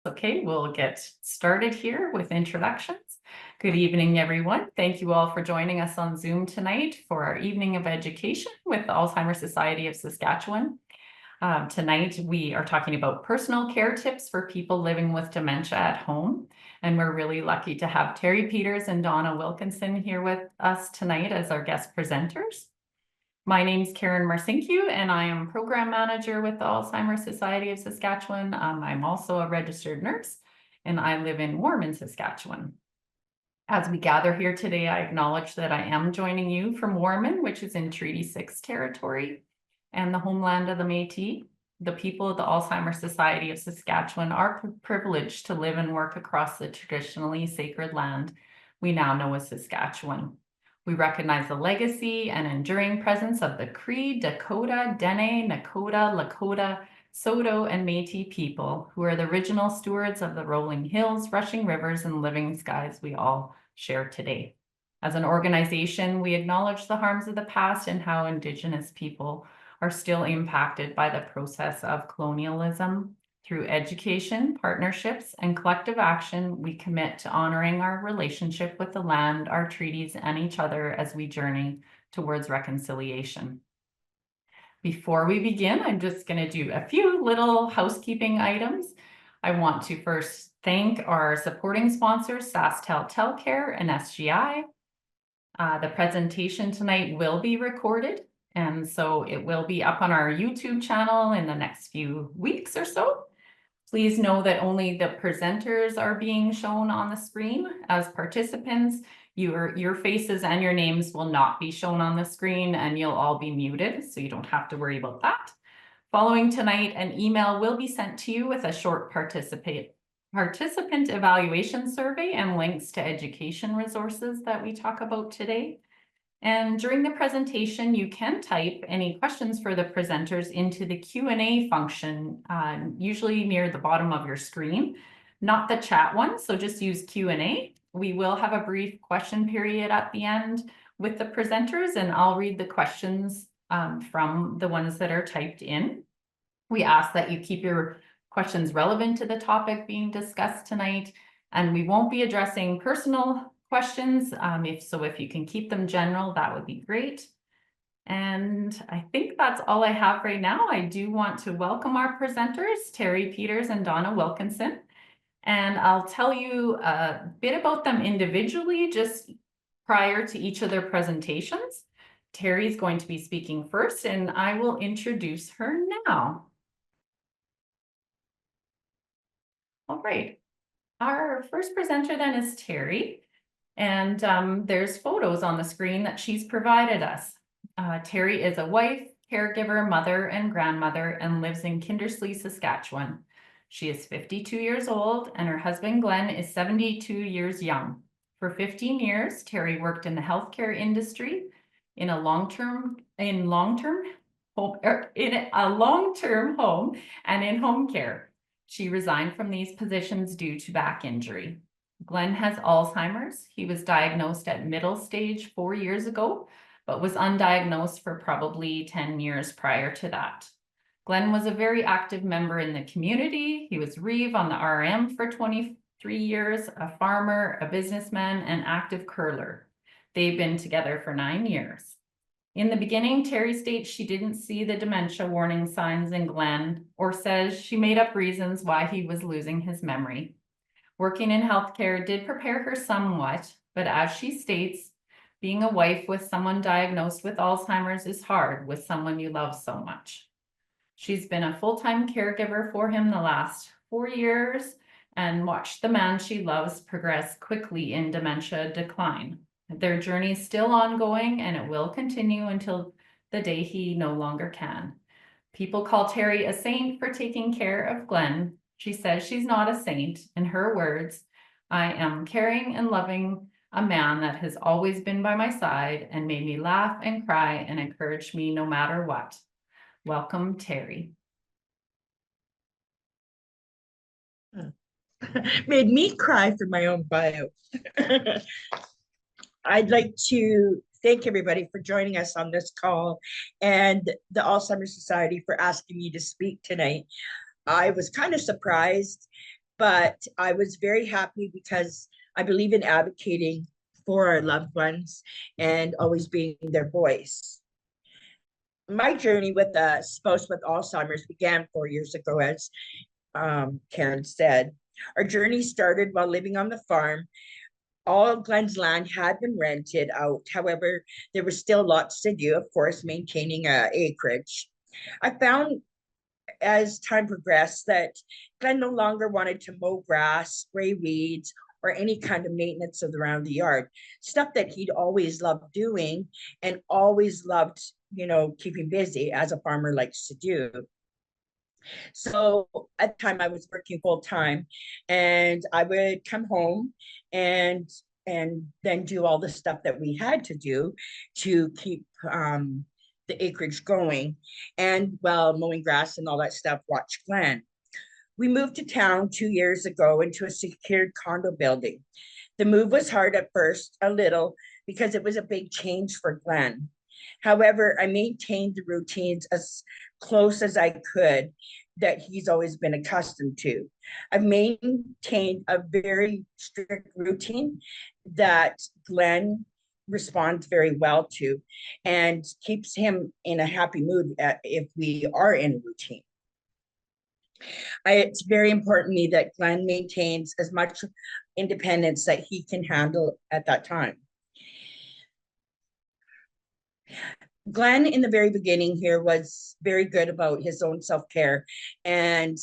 Okay, we'll get started here with introductions. Good evening, everyone. Thank you all for joining us on Zoom tonight for our evening of education with the Alzheimer Society of Saskatchewan. Tonight, we are talking about personal care tips for people living with dementia at home. And we're really lucky to have Terri Peters and Donna Wilkinson here with us tonight as our guest presenters. My name's Karen Marcinkiw, and I am program manager with the Alzheimer Society of Saskatchewan. I'm also a registered nurse, and I live in Warman, Saskatchewan. As we gather here today, I acknowledge that I am joining you from Warman, which is in Treaty 6 territory, and the homeland of the Métis. The people of the Alzheimer Society of Saskatchewan are privileged to live and work across the traditionally sacred land we now know as Saskatchewan. We recognize the legacy and enduring presence of the Cree, Dakota, Dene, Nakota, Lakota, Saulteaux, and Métis people, who are the original stewards of the rolling hills, rushing rivers, and living skies we all share today. As an organization, we acknowledge the harms of the past and how Indigenous people are still impacted by the process of colonialism. Through education, partnerships, and collective action, we commit to honoring our relationship with the land, our treaties, and each other as we journey towards reconciliation. Before we begin, I'm just going to do a few little housekeeping items. I want to first thank our supporting sponsors, SaskTel Telcare and SGI. The presentation tonight will be recorded, and so it will be up on our YouTube channel in the next few weeks or so. Please know that only the presenters are being shown on the screen. As participants, your faces and your names will not be shown on the screen, and you'll all be muted, so you don't have to worry about that. Following tonight, an email will be sent to you with a short participant evaluation survey and links to education resources that we talk about today. And during the presentation, you can type any questions for the presenters into the Q&A function, usually near the bottom of your screen, not the chat one, so just use Q&A. We will have a brief question period at the end with the presenters, and I'll read the questions from the ones that are typed in. We ask that you keep your questions relevant to the topic being discussed tonight, and we won't be addressing personal questions. If you can keep them general, that would be great. And I think that's all I have right now. I do want to welcome our presenters, Terri Peters and Donna Wilkinson. And I'll tell you a bit about them individually just prior to each of their presentations. Terri is going to be speaking first, and I will introduce her now. All right. Our first presenter then is Terri. And there's photos on the screen that she's provided us. Terri is a wife, caregiver, mother, and grandmother, and lives in Kindersley, Saskatchewan. She is 52 years old, and her husband, Glenn, is 72 years young. For 15 years, Terri worked in the healthcare industry in a long-term home and in home care. She resigned from these positions due to back injury. Glenn has Alzheimer's. He was diagnosed at middle stage 4 years ago, but was undiagnosed for probably 10 years prior to that. Glenn was a very active member in the community. He was Reeve on the RM for 23 years, a farmer, a businessman, and active curler. They've been together for 9 years. In the beginning, Terri states she didn't see the dementia warning signs in Glenn, or says she made up reasons why he was losing his memory. Working in healthcare did prepare her somewhat, but as she states, being a wife with someone diagnosed with Alzheimer's is hard with someone you love so much. She's been a full-time caregiver for him the last 4 years and watched the man she loves progress quickly in dementia decline. Their journey is still ongoing, and it will continue until the day he no longer can. People call Terri a saint for taking care of Glenn. She says she's not a saint. In her words, I am caring and loving a man that has always been by my side and made me laugh and cry and encourage me no matter what. Welcome, Terri. Made me cry for my own bio. I'd like to thank everybody for joining us on this call and the Alzheimer's Society for asking me to speak tonight. I was kind of surprised but I was very happy because I believe in advocating for our loved ones and always being their voice. My journey with a spouse with Alzheimer's began 4 years ago, as Karen said. Our journey started while living on the farm. All of Glenn's land had been rented out. However, there was still lots to do, of course, maintaining acreage. I found as time progressed that Glenn no longer wanted to mow grass, spray weeds, or any kind of maintenance of around the yard, stuff that he'd always loved doing and always loved, keeping busy as a farmer likes to do. So at the time I was working full time, and I would come home and then do all the stuff that we had to do to keep the acreage going, and while mowing grass and all that stuff, watch Glenn. We moved to town 2 years ago into a secured condo building. The move was hard at first, a little, because it was a big change for Glenn. However, I maintained the routines as close as I could that he's always been accustomed to. I've maintained a very strict routine that Glenn responds very well to and keeps him in a happy mood if we are in a routine. It's very important to me that Glenn maintains as much independence that he can handle at that time. Glenn, in the very beginning here, was very good about his own self-care, and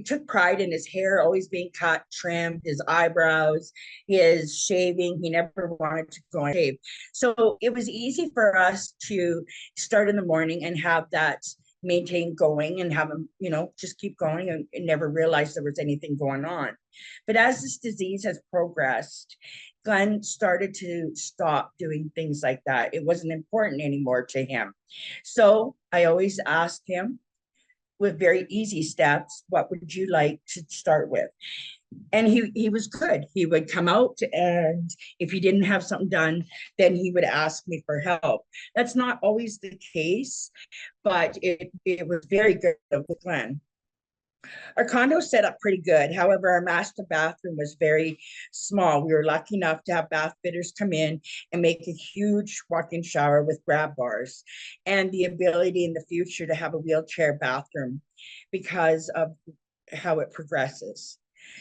took pride in his hair always being cut, trimmed, his eyebrows, his shaving. He never wanted to go and shave. So it was easy for us to start in the morning and have that maintain going and have him, just keep going and never realize there was anything going on. But as this disease has progressed, Glenn started to stop doing things like that. It wasn't important anymore to him. So I always asked him with very easy steps, what would you like to start with? And he was good. He would come out, and if he didn't have something done, then he would ask me for help. That's not always the case, but it was very good with Glenn. Our condo set up pretty good. However, our master bathroom was very small. We were lucky enough to have bath fitters come in and make a huge walk-in shower with grab bars, and the ability in the future to have a wheelchair bathroom because of how it progresses.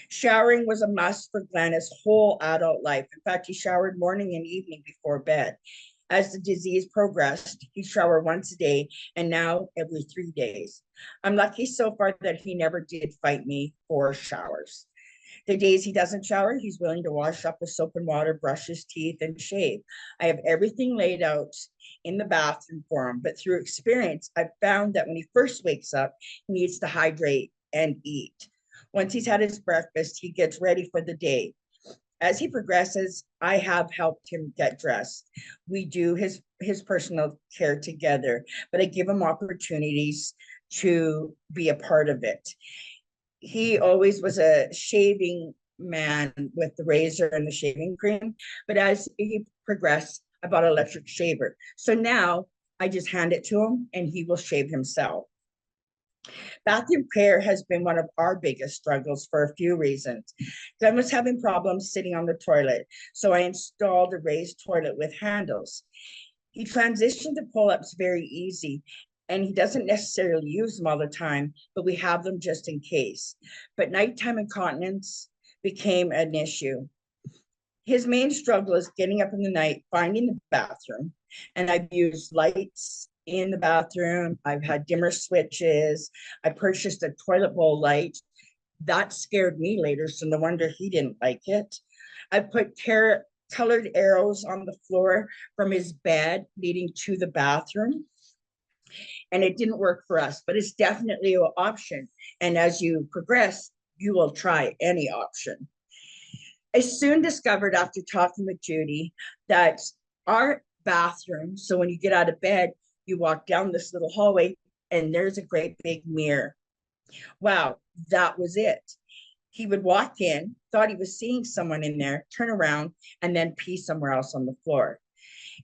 Showering was a must for Glenn his whole adult life. In fact, he showered morning and evening before bed. As the disease progressed, he showered once a day, and now every 3 days. I'm lucky so far that he never did fight me for showers. The days he doesn't shower, he's willing to wash up with soap and water, brush his teeth, and shave. I have everything laid out in the bathroom for him, but through experience, I've found that when he first wakes up, he needs to hydrate and eat. Once he's had his breakfast, he gets ready for the day. As he progresses, I have helped him get dressed. We do his personal care together, but I give him opportunities to be a part of it. He always was a shaving man with the razor and the shaving cream, but as he progressed, I bought an electric shaver. So now I just hand it to him and he will shave himself. Bathroom care has been one of our biggest struggles for a few reasons. Glenn was having problems sitting on the toilet, so I installed a raised toilet with handles. He transitioned to pull-ups very easy, and he doesn't necessarily use them all the time, but we have them just in case. But nighttime incontinence became an issue. His main struggle is getting up in the night, finding the bathroom, and I've used lights in the bathroom. I've had dimmer switches. I purchased a toilet bowl light. That scared me later, so no wonder he didn't like it. I put colored arrows on the floor from his bed leading to the bathroom, and it didn't work for us, but it's definitely an option. And as you progress, you will try any option. I soon discovered after talking with Judy that our bathroom, so when you get out of bed, you walk down this little hallway and there's a great big mirror. Wow, that was it. He would walk in, thought he was seeing someone in there, turn around, and then pee somewhere else on the floor.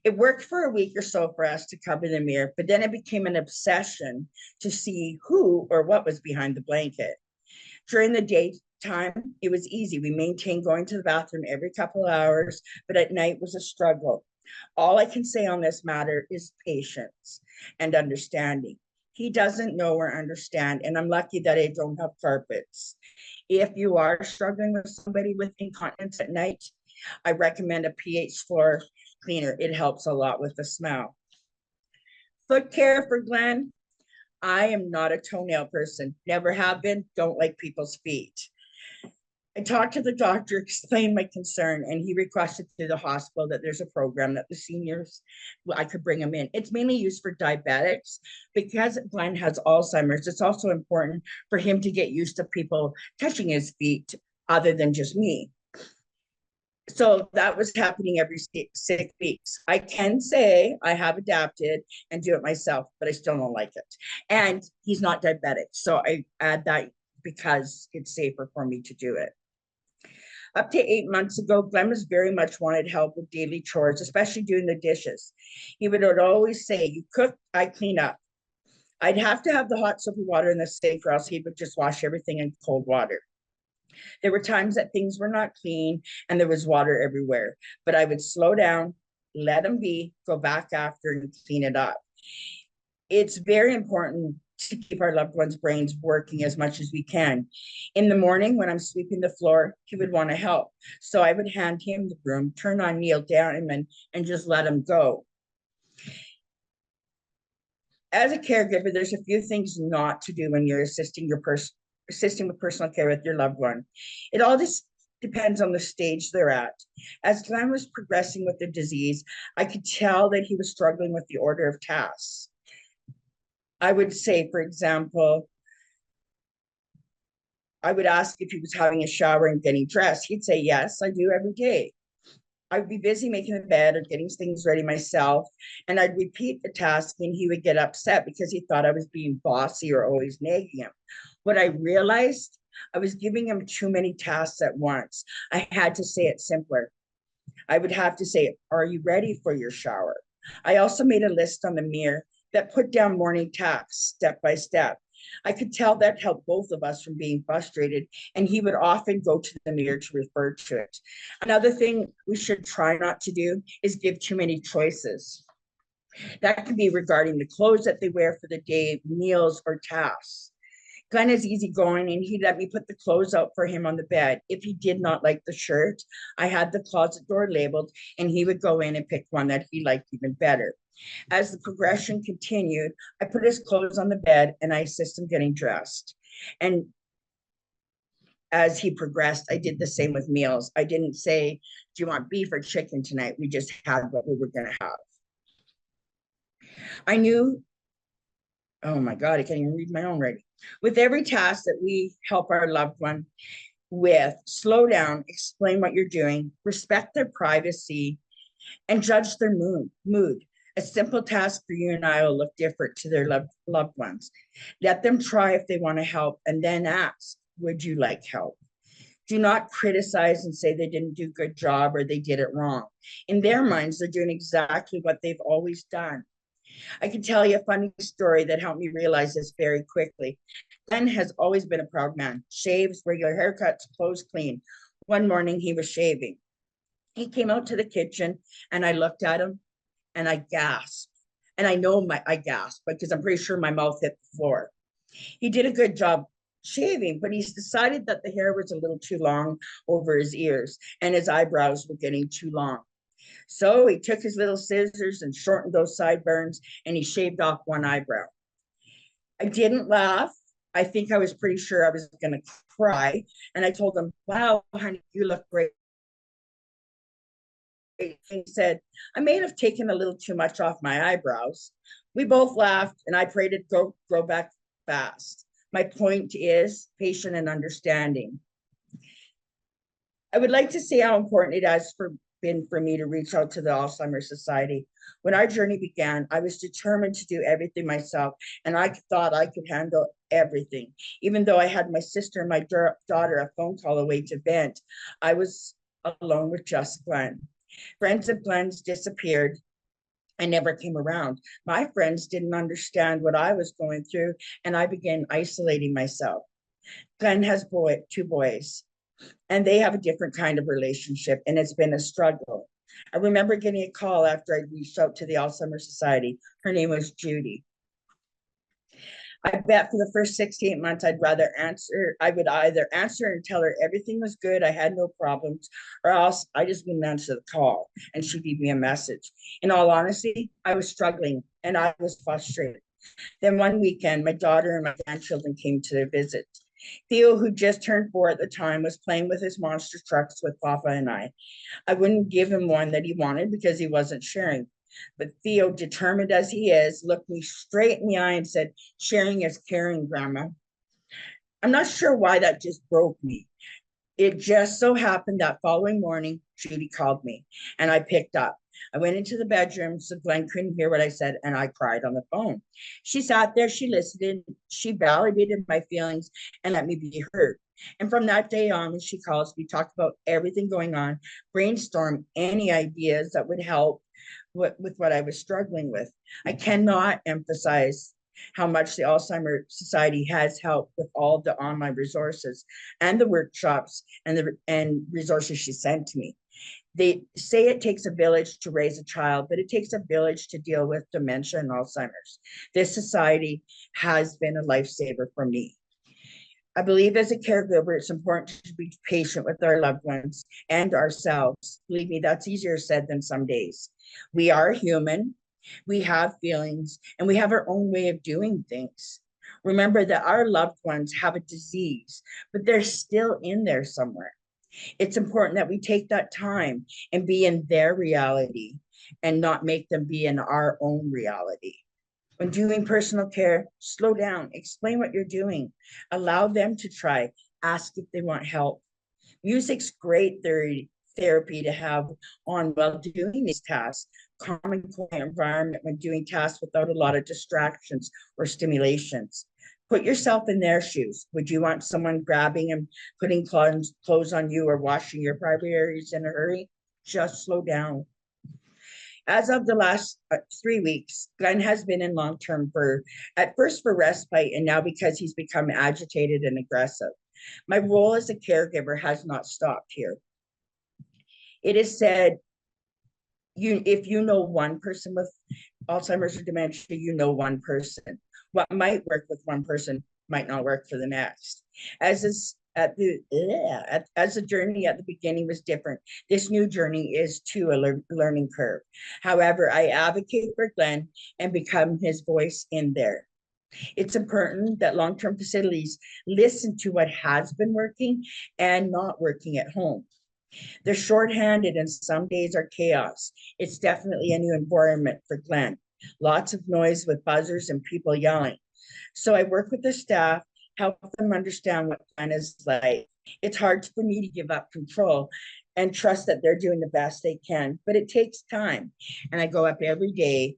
It worked for a week or so for us to cover the mirror, but then it became an obsession to see who or what was behind the blanket. During the day, time, it was easy. We maintained going to the bathroom every couple of hours, but at night was a struggle. All I can say on this matter is patience and understanding. He doesn't know or understand, and I'm lucky that I don't have carpets. If you are struggling with somebody with incontinence at night, I recommend a pH floor cleaner. It helps a lot with the smell. Foot care for Glenn. I am not a toenail person, never have been, don't like people's feet. I talked to the doctor, explained my concern, and he requested to the hospital that there's a program that the seniors, I could bring them in. It's mainly used for diabetics. Because Glenn has Alzheimer's, it's also important for him to get used to people touching his feet other than just me. So that was happening every 6 weeks. I can say I have adapted and do it myself, but I still don't like it. And he's not diabetic, so I add that because it's safer for me to do it. Up to 8 months ago, Glenn was very much wanted help with daily chores, especially doing the dishes. He would always say, "You cook, I clean up." I'd have to have the hot soapy water in the sink, or else he would just wash everything in cold water. There were times that things were not clean and there was water everywhere, but I would slow down, let him be, go back after and clean it up. It's very important to keep our loved ones' brains working as much as we can. In the morning, when I'm sweeping the floor, he would want to help. So I would hand him the broom, turn on Neil Downman, and just let him go. As a caregiver, there's a few things not to do when you're assisting with personal care with your loved one. It all just depends on the stage they're at. As Glenn was progressing with the disease, I could tell that he was struggling with the order of tasks. I would say, for example, I would ask if he was having a shower and getting dressed. He'd say, "Yes, I do every day." I'd be busy making the bed or getting things ready myself, and I'd repeat the task, and he would get upset because he thought I was being bossy or always nagging him. What I realized, I was giving him too many tasks at once. I had to say it simpler. I would have to say, "Are you ready for your shower?" I also made a list on the mirror that put down morning tasks step by step. I could tell that helped both of us from being frustrated, and he would often go to the mirror to refer to it. Another thing we should try not to do is give too many choices. That can be regarding the clothes that they wear for the day, meals, or tasks. Glenn is easygoing, and he let me put the clothes out for him on the bed. If he did not like the shirt, I had the closet door labeled, and he would go in and pick one that he liked even better. As the progression continued, I put his clothes on the bed and I assist him getting dressed. And as he progressed, I did the same with meals. I didn't say, "Do you want beef or chicken tonight?" We just had what we were going to have. I knew, oh my God, I can't even read my own writing. With every task that we help our loved one with, slow down, explain what you're doing, respect their privacy, and judge their mood. A simple task for you and I will look different to their loved ones. Let them try if they want to help, and then ask, "Would you like help?" Do not criticize and say they didn't do a good job or they did it wrong. In their minds, they're doing exactly what they've always done. I can tell you a funny story that helped me realize this very quickly. Glenn has always been a proud man. Shaves, regular haircuts, clothes clean. One morning he was shaving. He came out to the kitchen and I looked at him and I gasped. And I gasped because I'm pretty sure my mouth hit the floor. He did a good job shaving, but he's decided that the hair was a little too long over his ears and his eyebrows were getting too long. So he took his little scissors and shortened those sideburns and he shaved off one eyebrow. I didn't laugh. I think I was pretty sure I was going to cry. And I told him, "Wow, honey, you look great." He said, "I may have taken a little too much off my eyebrows." We both laughed and I prayed it grow back fast. My point is patient and understanding. I would like to say how important it has been for me to reach out to the Alzheimer's Society. When our journey began, I was determined to do everything myself, and I thought I could handle everything. Even though I had my sister and my daughter a phone call away to vent, I was alone with just Glenn. Friends of Glenn's disappeared and never came around. My friends didn't understand what I was going through, and I began isolating myself. Glenn has two boys, and they have a different kind of relationship, and it's been a struggle. I remember getting a call after I reached out to the Alzheimer's Society. Her name was Judy. I bet for the first 6 to 8 months, I would either answer and tell her everything was good, I had no problems, or else I just wouldn't answer the call and she'd leave me a message. In all honesty, I was struggling and I was frustrated. Then one weekend, my daughter and my grandchildren came to visit. Theo, who just turned 4 at the time, was playing with his monster trucks with Papa and I. I wouldn't give him one that he wanted because he wasn't sharing. But Theo, determined as he is, looked me straight in the eye and said, "Sharing is caring, Grandma." I'm not sure why that just broke me. It just so happened that following morning, Judy called me and I picked up. I went into the bedroom so Glenn couldn't hear what I said and I cried on the phone. She sat there, she listened, she validated my feelings and let me be heard. And from that day on, when she calls, we talked about everything going on, brainstorm any ideas that would help with what I was struggling with. I cannot emphasize how much the Alzheimer's Society has helped with all the online resources and the workshops and resources she sent to me. They say it takes a village to raise a child, but it takes a village to deal with dementia and Alzheimer's. This society has been a lifesaver for me. I believe as a caregiver, it's important to be patient with our loved ones and ourselves. Believe me, that's easier said than some days. We are human, we have feelings, and we have our own way of doing things. Remember that our loved ones have a disease, but they're still in there somewhere. It's important that we take that time and be in their reality and not make them be in our own reality. When doing personal care, slow down, explain what you're doing, allow them to try, ask if they want help. Music's great therapy to have on while doing these tasks. Calm and quiet environment when doing tasks without a lot of distractions or stimulations. Put yourself in their shoes. Would you want someone grabbing and putting clothes on you or washing your private areas in a hurry? Just slow down. As of the last 3 weeks, Glenn has been in long-term at first for respite and now because he's become agitated and aggressive. My role as a caregiver has not stopped here. It is said, if you know one person with Alzheimer's or dementia, you know one person. What might work with one person might not work for the next. As the journey at the beginning was different, this new journey is too a learning curve. However, I advocate for Glenn and become his voice in there. It's important that long-term facilities listen to what has been working and not working at home. They're shorthanded and some days are chaos. It's definitely a new environment for Glenn. Lots of noise with buzzers and people yelling. So I work with the staff, help them understand what Glenn is like. It's hard for me to give up control and trust that they're doing the best they can, but it takes time. And I go up every day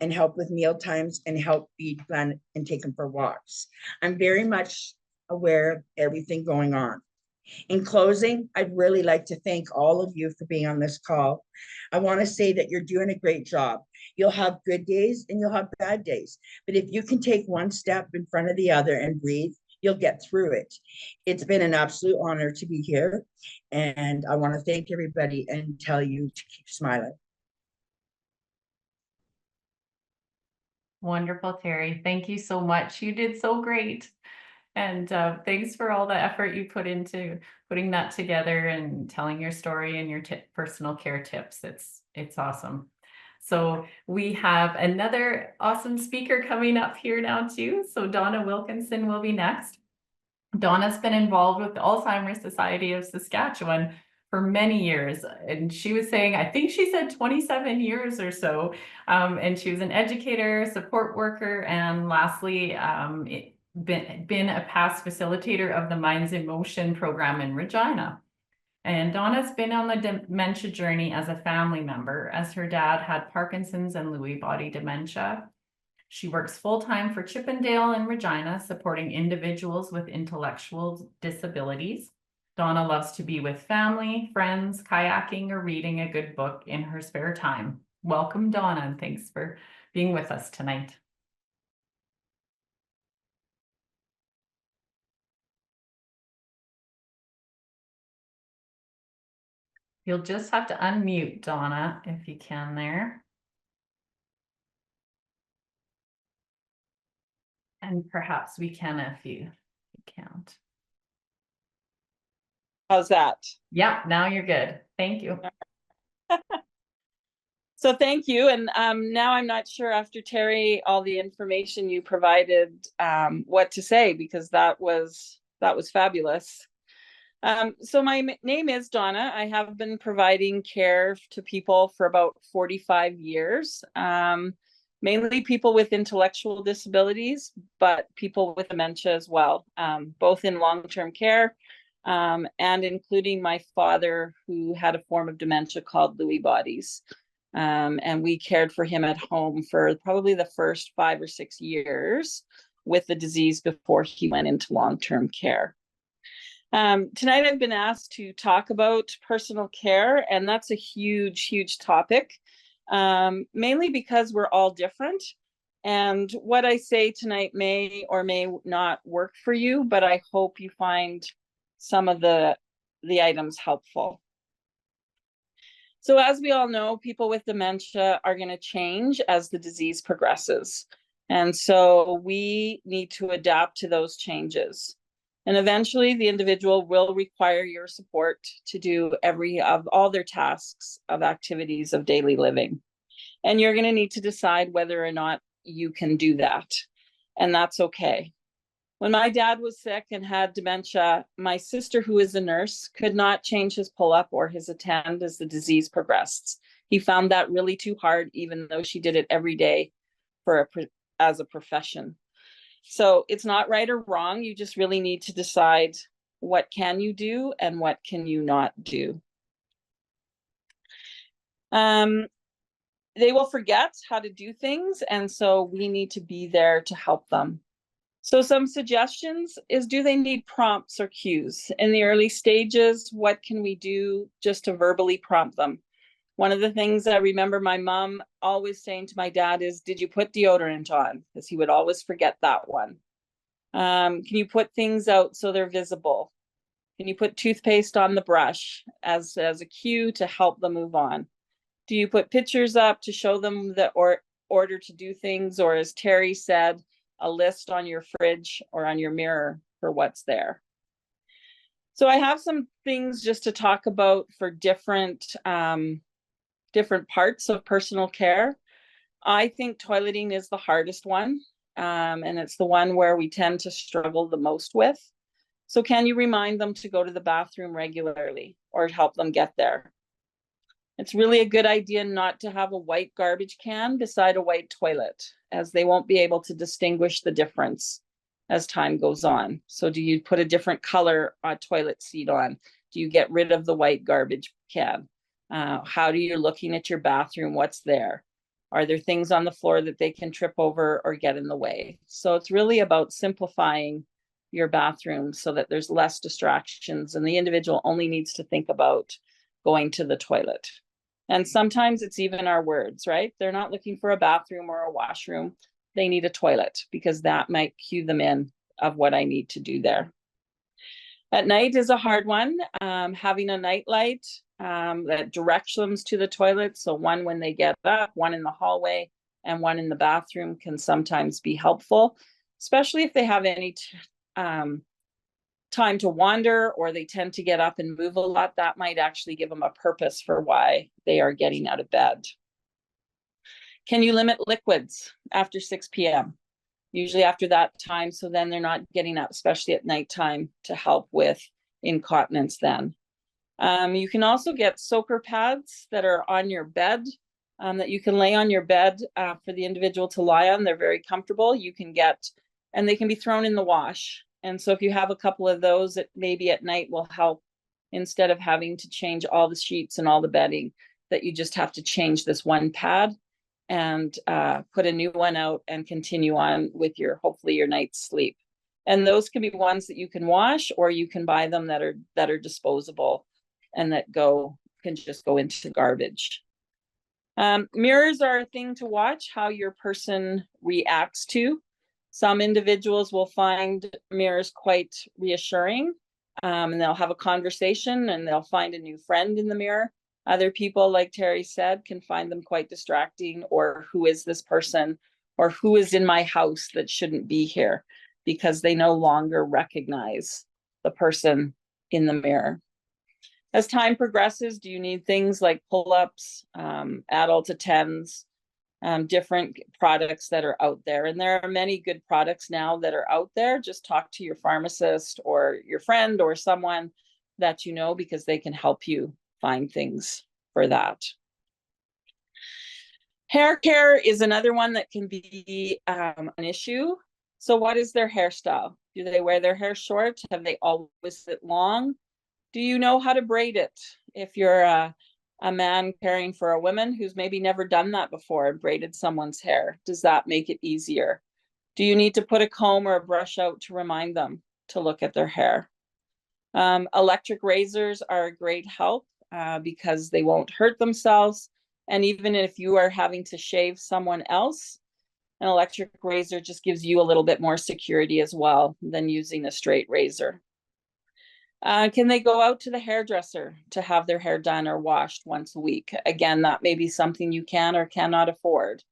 and help with meal times and help feed Glenn and take him for walks. I'm very much aware of everything going on. In closing, I'd really like to thank all of you for being on this call. I want to say that you're doing a great job. You'll have good days and you'll have bad days. But if you can take one step in front of the other and breathe, you'll get through it. It's been an absolute honor to be here. And I want to thank everybody and tell you to keep smiling. Wonderful, Terri. Thank you so much. You did so great. And thanks for all the effort you put into putting that together and telling your story and your personal care tips. It's awesome. So we have another awesome speaker coming up here now too. So Donna Wilkinson will be next. Donna's been involved with the Alzheimer's Society of Saskatchewan for many years. And she was saying, I think she said 27 years or so. And she was an educator, support worker, and lastly, been a past facilitator of the Minds in Motion program in Regina. And Donna's been on the dementia journey as a family member, as her dad had Parkinson's and Lewy body dementia. She works full-time for Chippendale in Regina, supporting individuals with intellectual disabilities. Donna loves to be with family, friends, kayaking, or reading a good book in her spare time. Welcome, Donna, and thanks for being with us tonight. You'll just have to unmute, Donna, if you can there. And perhaps we can if you can't. How's that? Yeah, now you're good. Thank you. So thank you. And now I'm not sure, after Terri, all the information you provided, what to say, because that was fabulous. So my name is Donna. I have been providing care to people for about 45 years, mainly people with intellectual disabilities, but people with dementia as well, both in long-term care, and including my father, who had a form of dementia called Lewy bodies. And we cared for him at home for probably the first 5 or 6 years with the disease before he went into long-term care. Tonight I've been asked to talk about personal care, and that's a huge, huge topic, mainly because we're all different. And what I say tonight may or may not work for you, but I hope you find some of the items helpful. So as we all know, people with dementia are going to change as the disease progresses. And so we need to adapt to those changes. And eventually the individual will require your support to do all their tasks of activities of daily living. And you're going to need to decide whether or not you can do that. And that's okay. When my dad was sick and had dementia, my sister, who is a nurse, could not change his pull-up or his attend as the disease progressed. He found that really too hard, even though she did it every day as a profession. So it's not right or wrong. You just really need to decide what can you do and what can you not do. They will forget how to do things, and so we need to be there to help them. So some suggestions is, do they need prompts or cues? In the early stages, what can we do just to verbally prompt them? One of the things I remember my mom always saying to my dad is, did you put deodorant on? Because he would always forget that one. Can you put things out so they're visible? Can you put toothpaste on the brush as a cue to help them move on? Do you put pictures up to show them the order to do things? Or, as Terri said, a list on your fridge or on your mirror for what's there? So I have some things just to talk about for different parts of personal care. I think toileting is the hardest one, and it's the one where we tend to struggle the most with. So can you remind them to go to the bathroom regularly or help them get there? It's really a good idea not to have a white garbage can beside a white toilet, as they won't be able to distinguish the difference as time goes on. So do you put a different color toilet seat on? Do you get rid of the white garbage can? How do you looking at your bathroom? What's there? Are there things on the floor that they can trip over or get in the way? So it's really about simplifying your bathroom so that there's less distractions and the individual only needs to think about going to the toilet. And sometimes it's even our words, right? They're not looking for a bathroom or a washroom. They need a toilet, because that might cue them in of what I need to do there. At night is a hard one. Having a night light that directions to the toilet, so one when they get up, one in the hallway, and one in the bathroom, can sometimes be helpful, especially if they have any time to wander, or they tend to get up and move a lot. That might actually give them a purpose for why they are getting out of bed. Can you limit liquids after 6 p.m.? Usually after that time, so then they're not getting up, especially at nighttime, to help with incontinence then. You can also get soaker pads that are on your bed, that you can lay on your bed for the individual to lie on. They're very comfortable. You can get, and they can be thrown in the wash. And so if you have a couple of those, it maybe at night will help, instead of having to change all the sheets and all the bedding, that you just have to change this one pad and put a new one out and continue on with hopefully your night's sleep. And those can be ones that you can wash, or you can buy them that are disposable and that can just go into garbage. Mirrors are a thing to watch how your person reacts to. Some individuals will find mirrors quite reassuring, And they'll have a conversation and they'll find a new friend in the mirror. Other people, like Terri said, can find them quite distracting, or who is this person, or who is in my house that shouldn't be here, because they no longer recognize the person in the mirror. As time progresses, do you need things like pull-ups, adult attends, different products that are out there? And there are many good products now that are out there. Just talk to your pharmacist or your friend or someone that you know, because they can help you find things for that. Hair care is another one that can be an issue. So what is their hairstyle? Do they wear their hair short? Have they always it long? Do you know how to braid it? If you're a man caring for a woman who's maybe never done that before and braided someone's hair, does that make it easier? Do you need to put a comb or a brush out to remind them to look at their hair? Electric razors are a great help because they won't hurt themselves. And even if you are having to shave someone else, an electric razor just gives you a little bit more security as well than using a straight razor. Can they go out to the hairdresser to have their hair done or washed once a week? Again, that may be something you can or cannot afford,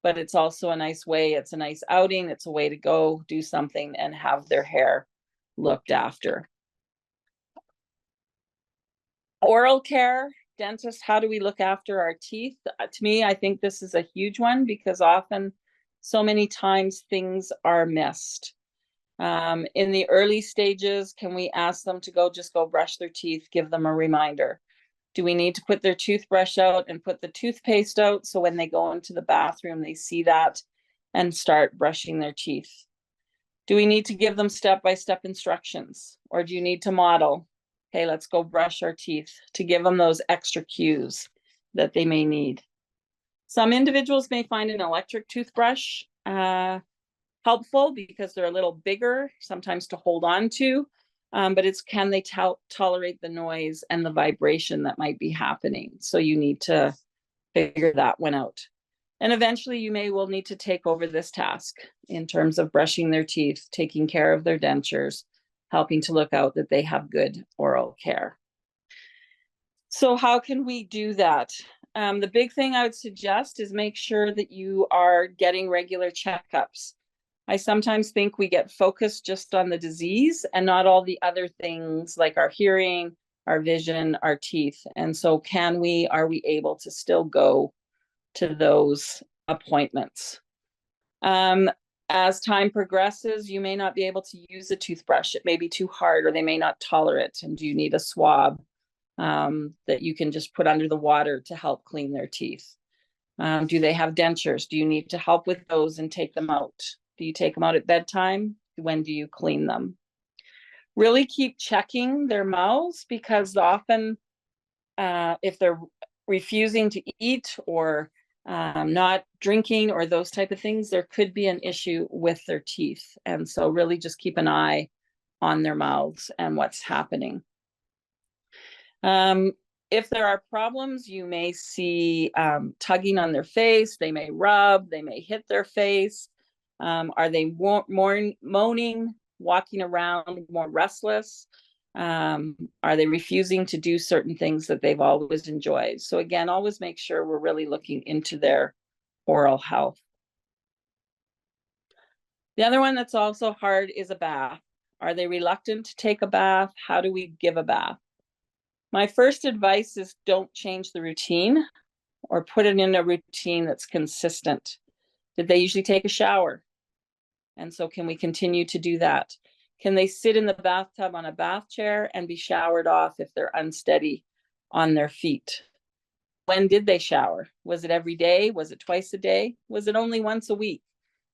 but it's also a nice way. It's a nice outing. It's a way to go do something and have their hair looked after. Oral care, dentist, how do we look after our teeth? To me, I think this is a huge one, because often, so many times, things are missed. In the early stages, can we ask them to just go brush their teeth, give them a reminder? Do we need to put their toothbrush out and put the toothpaste out, so when they go into the bathroom, they see that and start brushing their teeth? Do we need to give them step-by-step instructions, or do you need to model? Okay, let's go brush our teeth, to give them those extra cues that they may need. Some individuals may find an electric toothbrush helpful because they're a little bigger, sometimes to hold on to, but it's can they tolerate the noise and the vibration that might be happening? So you need to figure that one out. And eventually you will need to take over this task in terms of brushing their teeth, taking care of their dentures, helping to look out that they have good oral care. So how can we do that? The big thing I would suggest is make sure that you are getting regular checkups. I sometimes think we get focused just on the disease and not all the other things like our hearing, our vision, our teeth. And so are we able to still go to those appointments? As time progresses, you may not be able to use a toothbrush. It may be too hard, or they may not tolerate it. And do you need a swab that you can just put under the water to help clean their teeth? Do they have dentures? Do you need to help with those and take them out? Do you take them out at bedtime? When do you clean them? Really keep checking their mouths, because often if they're refusing to eat or not drinking or those type of things, there could be an issue with their teeth. And so really just keep an eye on their mouths and what's happening. If there are problems, you may see tugging on their face. They may rub, they may hit their face. Are they moaning, walking around more restless? Are they refusing to do certain things that they've always enjoyed? So again, always make sure we're really looking into their oral health. The other one that's also hard is a bath. Are they reluctant to take a bath? How do we give a bath? My first advice is don't change the routine, or put it in a routine that's consistent. Did they usually take a shower? And so can we continue to do that? Can they sit in the bathtub on a bath chair and be showered off if they're unsteady on their feet? When did they shower? Was it every day? Was it twice a day? Was it only once a week?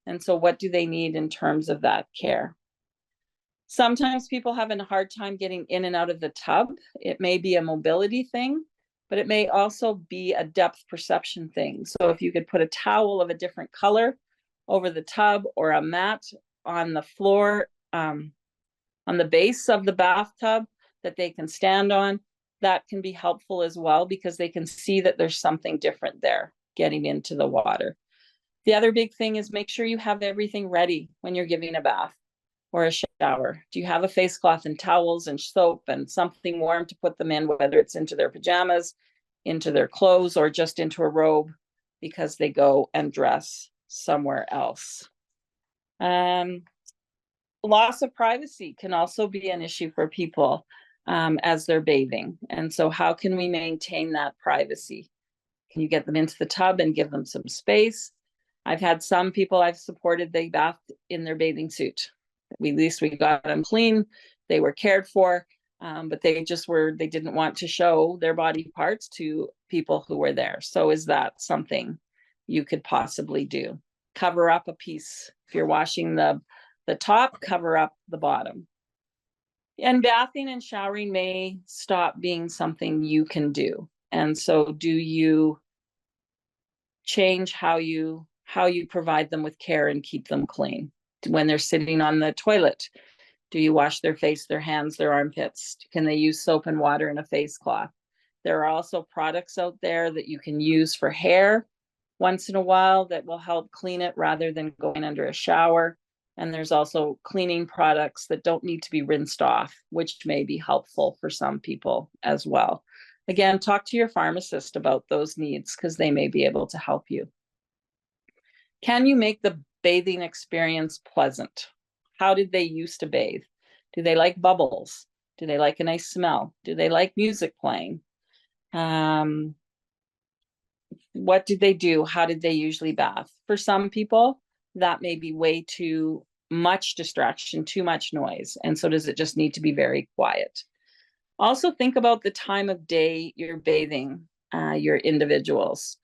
And so what do they need in terms of that care? Sometimes people have a hard time getting in and out of the tub. It may be a mobility thing, but it may also be a depth perception thing. So if you could put a towel of a different color over the tub, or a mat on the floor, on the base of the bathtub that they can stand on, that can be helpful as well, because they can see that there's something different there getting into the water. The other big thing is make sure you have everything ready when you're giving a bath. or a shower? Do you have a face cloth and towels and soap and something warm to put them in, whether it's into their pajamas, into their clothes, or just into a robe because they go and dress somewhere else? Loss of privacy can also be an issue for people as they're bathing. And so how can we maintain that privacy? Can you get them into the tub and give them some space? I've had some people I've supported, they bathed in their bathing suit. At least we got them clean, they were cared for, but they didn't want to show their body parts to people who were there. So is that something you could possibly do? Cover up a piece. If you're washing the top, cover up the bottom. And bathing and showering may stop being something you can do. And so do you change how you provide them with care and keep them clean? When they're sitting on the toilet, do you wash their face, their hands, their armpits? Can they use soap and water and a face cloth? There are also products out there that you can use for hair once in a while that will help clean it rather than going under a shower. And there's also cleaning products that don't need to be rinsed off, which may be helpful for some people as well. Again, talk to your pharmacist about those needs because they may be able to help you. Can you make the bathing experience pleasant? How did they used to bathe? Do they like bubbles? Do they like a nice smell? Do they like music playing? What did they do? How did they usually bath? For some people, that may be way too much distraction, too much noise. And so does it just need to be very quiet? Also think about the time of day you're bathing your individuals.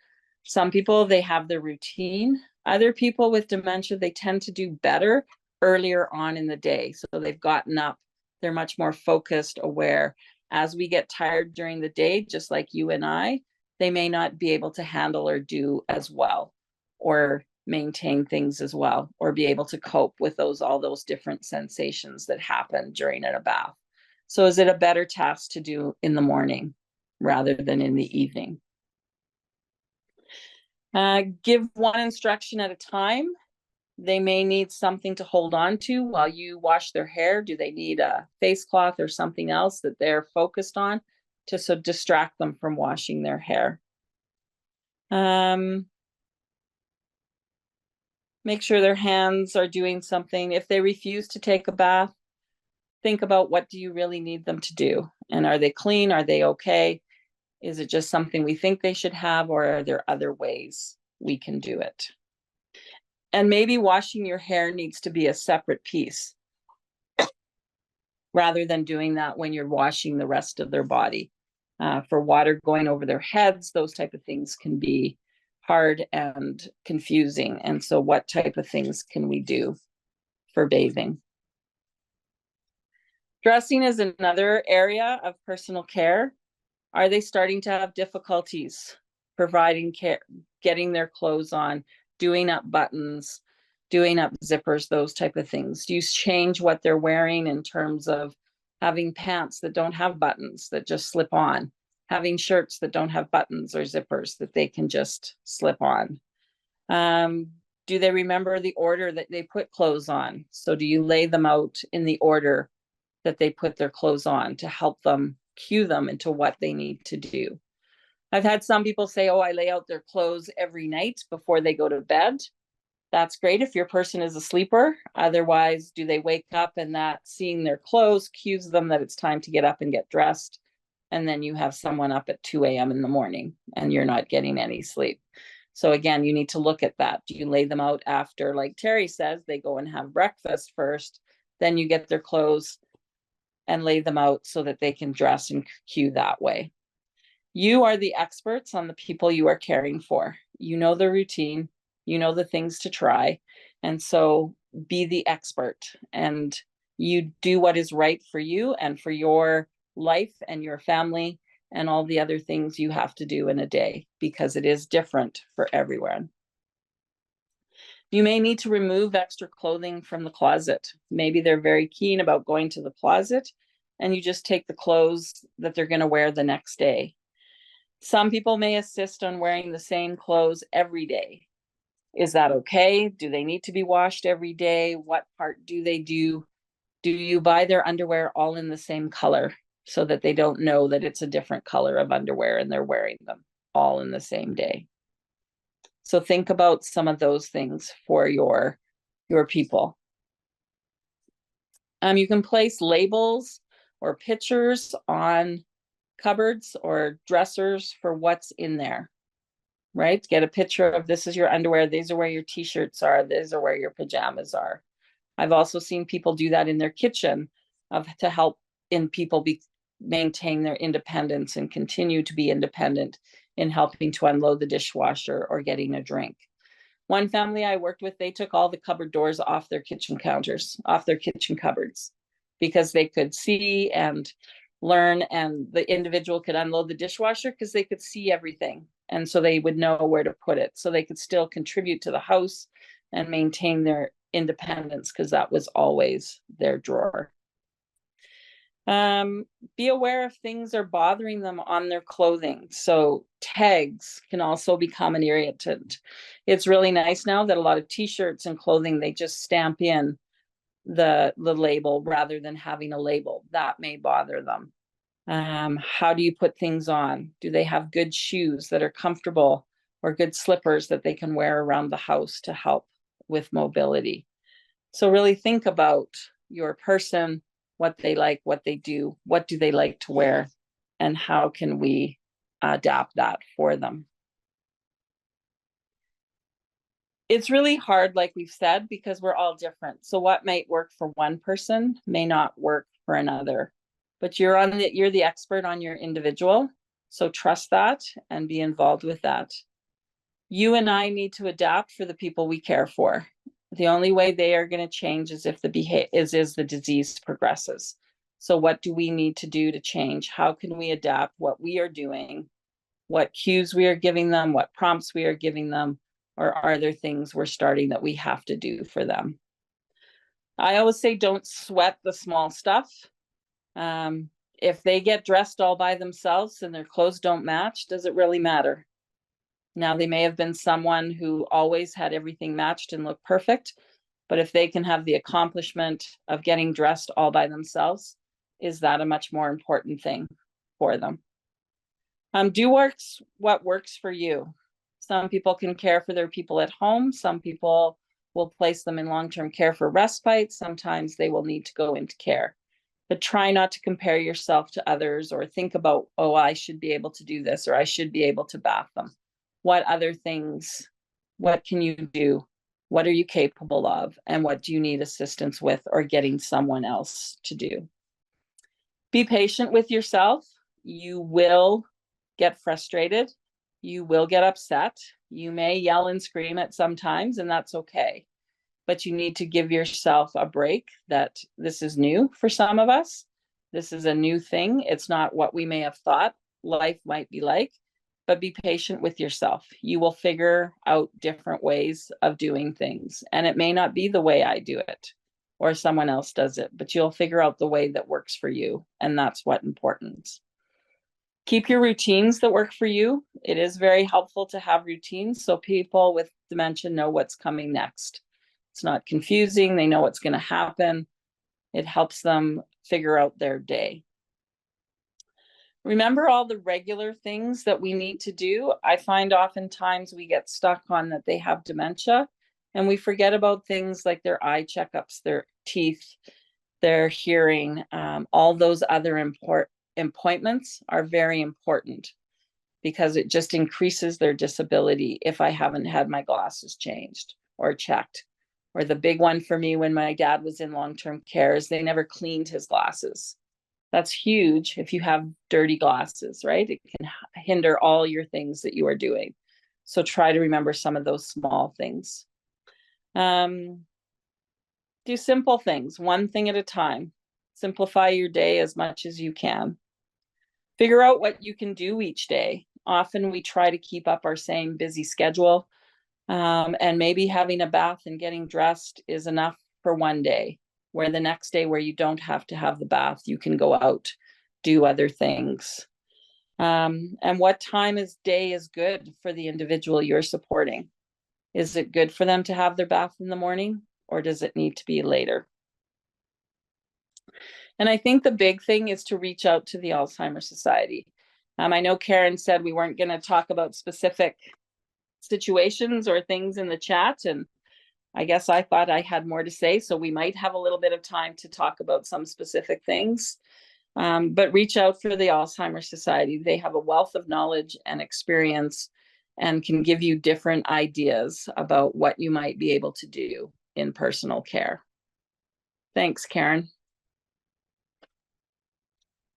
Some people, they have their routine. Other people with dementia, they tend to do better earlier on in the day. So they've gotten up, they're much more focused, aware. As we get tired during the day, just like you and I, they may not be able to handle or do as well, or maintain things as well, or be able to cope with all those different sensations that happen during a bath. So is it a better task to do in the morning rather than in the evening? Give one instruction at a time. They may need something to hold on to while you wash their hair. Do they need a face cloth or something else that they're focused on to distract them from washing their hair? Make sure their hands are doing something. If they refuse to take a bath, think about what do you really need them to do? And are they clean? Are they okay? Is it just something we think they should have, or are there other ways we can do it? And maybe washing your hair needs to be a separate piece rather than doing that when you're washing the rest of their body. For water going over their heads, those type of things can be hard and confusing. And so what type of things can we do for bathing? Dressing is another area of personal care. Are they starting to have difficulties providing care, getting their clothes on, doing up buttons, doing up zippers, those type of things? Do you change what they're wearing in terms of having pants that don't have buttons that just slip on, having shirts that don't have buttons or zippers that they can just slip on? Do they remember the order that they put clothes on? So do you lay them out in the order that they put their clothes on to help them cue them into what they need to do? I've had some people say, oh, I lay out their clothes every night before they go to bed. That's great if your person is a sleeper. Otherwise, do they wake up and that seeing their clothes cues them that it's time to get up and get dressed? And then you have someone up at 2 a.m. in the morning and you're not getting any sleep. So again, you need to look at that. Do you lay them out after, like Terri says, they go and have breakfast first, then you get their clothes and lay them out so that they can dress and cue that way? You are the experts on the people you are caring for. You know the routine, you know the things to try. And so be the expert and you do what is right for you and for your life and your family and all the other things you have to do in a day, because it is different for everyone. You may need to remove extra clothing from the closet. Maybe they're very keen about going to the closet and you just take the clothes that they're going to wear the next day. Some people may insist on wearing the same clothes every day. Is that okay? Do they need to be washed every day? What part do they do Do you buy their underwear all in the same color so that they don't know that it's a different color of underwear and they're wearing them all in the same day? So think about some of those things for your people. You can place labels or pictures on cupboards or dressers for what's in there, right? Get a picture of, this is your underwear, these are where your t-shirts are, these are where your pajamas are. I've also seen people do that in their kitchen to help people maintain their independence and continue to be independent in helping to unload the dishwasher or getting a drink. One family I worked with, they took all the cupboard doors off their kitchen counters, off their kitchen cupboards, because they could see and learn, and the individual could unload the dishwasher because they could see everything. And so they would know where to put it. So they could still contribute to the house and maintain their independence, because that was always their drawer. Be aware if things are bothering them on their clothing. So tags can also become an irritant. It's really nice now that a lot of t-shirts and clothing, they just stamp in the label rather than having a label. That may bother them. How do you put things on? Do they have good shoes that are comfortable, or good slippers that they can wear around the house to help with mobility? So really think about your person, what they like, what they do, what do they like to wear, and how can we adapt that for them? It's really hard, like we've said, because we're all different. So what might work for one person may not work for another. But you're the expert on your individual. So trust that and be involved with that. You and I need to adapt for the people we care for. The only way they are going to change is if the disease progresses. So what do we need to do to change? How can we adapt what we are doing, what cues we are giving them, what prompts we are giving them, or are there things we're starting that we have to do for them? I always say, don't sweat the small stuff. If they get dressed all by themselves and their clothes don't match, does it really matter? Now, they may have been someone who always had everything matched and looked perfect, but if they can have the accomplishment of getting dressed all by themselves, is that a much more important thing for them? Do what works for you. Some people can care for their people at home. Some people will place them in long-term care for respite. Sometimes they will need to go into care. But try not to compare yourself to others or think about, oh, I should be able to do this, or I should be able to bath them. What other things, what can you do? What are you capable of? And what do you need assistance with or getting someone else to do? Be patient with yourself. You will get frustrated. You will get upset. You may yell and scream at some times, and that's okay. But you need to give yourself a break, that this is new for some of us. This is a new thing. It's not what we may have thought life might be like, but be patient with yourself. You will figure out different ways of doing things. And it may not be the way I do it or someone else does it, but you'll figure out the way that works for you. And that's what's important. Keep your routines that work for you. It is very helpful to have routines so people with dementia know what's coming next. It's not confusing. They know what's going to happen. It helps them figure out their day. Remember all the regular things that we need to do. I find oftentimes we get stuck on that they have dementia, and we forget about things like their eye checkups, their teeth, their hearing. All those other appointments are very important, because it just increases their disability if I haven't had my glasses changed or checked. Or the big one for me when my dad was in long-term care is they never cleaned his glasses. That's huge if you have dirty glasses, right? It can hinder all your things that you are doing. So try to remember some of those small things. Do simple things, one thing at a time. Simplify your day as much as you can. Figure out what you can do each day. Often we try to keep up our same busy schedule. And maybe having a bath and getting dressed is enough for one day, where the next day where you don't have to have the bath, you can go out, do other things. And what time is day is good for the individual you're supporting? Is it good for them to have their bath in the morning, or does it need to be later? And I think the big thing is to reach out to the Alzheimer's Society. I know Karen said we weren't going to talk about specific situations or things in the chat, and I guess I thought I had more to say, so we might have a little bit of time to talk about some specific things. But reach out for the Alzheimer's Society. They have a wealth of knowledge and experience and can give you different ideas about what you might be able to do in personal care. Thanks, Karen.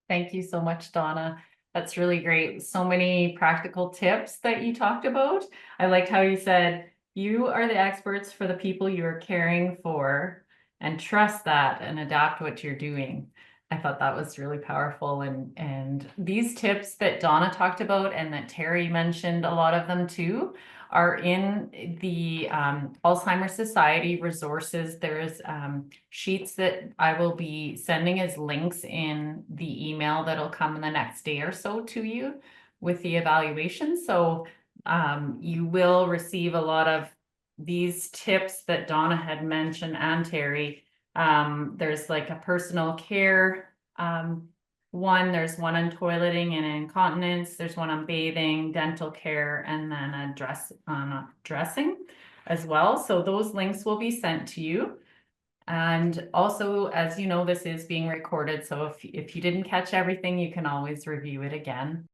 Thank you so much, Donna. That's really great. So many practical tips that you talked about. I liked how you said, you are the experts for the people you are caring for, and trust that and adapt what you're doing. I thought that was really powerful. And these tips that Donna talked about and that Terri mentioned, a lot of them too, are in the Alzheimer's Society resources. There's sheets that I will be sending as links in the email that'll come in the next day or so to you with the evaluation. So you will receive a lot of these tips that Donna had mentioned and Terri. There's like a personal care one, there's one on toileting and incontinence, there's one on bathing, dental care, and then a dressing as well. So those links will be sent to you. And also, as you know, this is being recorded, so if you didn't catch everything, you can always review it again.